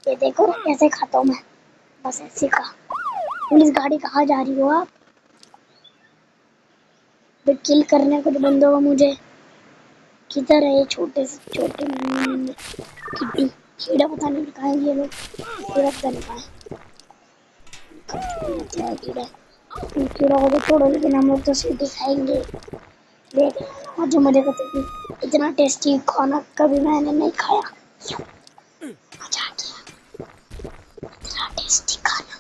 ये देखो कैसे खाता हूँ मैं, बस ऐसे का। पुलिस गाड़ी कहाँ जा रही हो आप? किल करने को तो बंदो हो मुझे। किधर है ये छोटे से छोटे किड्डी कीड़ा? पता नहीं कहाँ है ये लोग, कीड़ा पता नहीं कहाँ है। कीड़ा कीड़ा को तो छोड़ो, लेकिन हम लोग तो सीटी खाएंगे। देख मजे मजे करते। इतना टेस्टी खाना कभी मैंने नहीं खाया। मजा आ गया, इतना टेस्टी खाना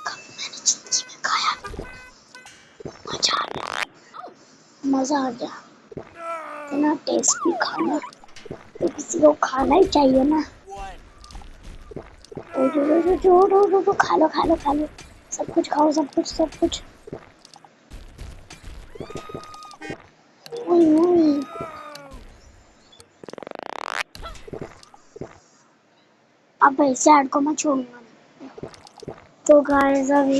कभी मैंने जिंदगी में खाया। मजा आ गया, मजा आ गया। इतना टेस्टी खाना तो किसी को खाना ही चाहिए ना। जो खा लो खा लो खा लो, सब कुछ खाओ, सब कुछ सब कुछ। अब ऐसे हार्ड को मैं छोड़ूंगा। तो गाइस अभी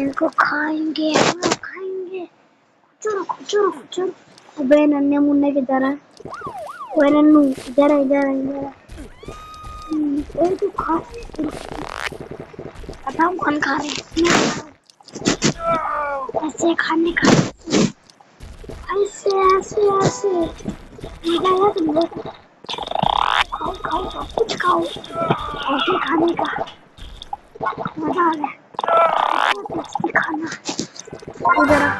इनको खाएंगे, हम लोग खाएंगे। चलो चलो चलो। अबे नन्हे मुन्ने की तरह, वो नन्नू इधर इधर इधर। तू खा, बताओ कौन खा रहे हैं? ऐसे खाने का, ऐसे ऐसे ऐसे मजा आया तुम लोग। खाओ खाओ सब कुछ खाओ, ऐसे खाने का मजा आ गया। टेस्टी खाना जरा।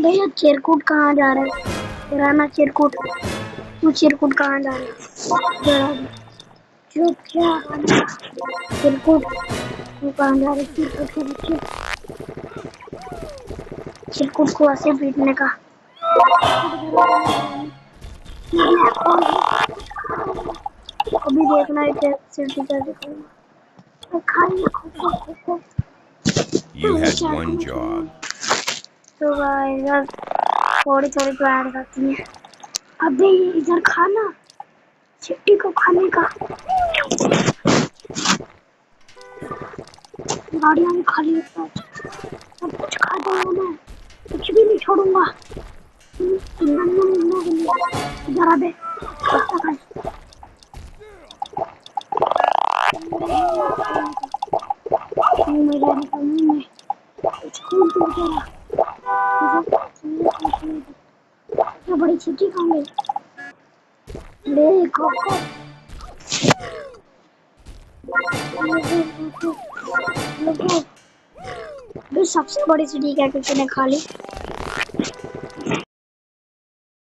भैया चिरकुट कहाँ जा रहे हैं? राना चिरकुट, तू चिरकुट कहाँ जा रहे हैं? चुप क्या चिरकुट, तू कहाँ जा रहे? चिरकुट के बच्चे, चिरकुट को ऐसे पीटने का। अभी देखना है सिटी कैसे करूँगा। खाइए। You had one job. तो गाइस थोड़ी थोड़ी तो ऐड करती है। अबे इधर खाना, चिट्टी को खाने का। गाड़ियाँ भी खाली है, सब कुछ खा जाऊंगा मैं, कुछ भी नहीं छोड़ूंगा। जरा दे बड़ी चिट्ठी कहाँ गई? देखो सबसे बड़ी चिट्ठी क्या किसी ने खा ली?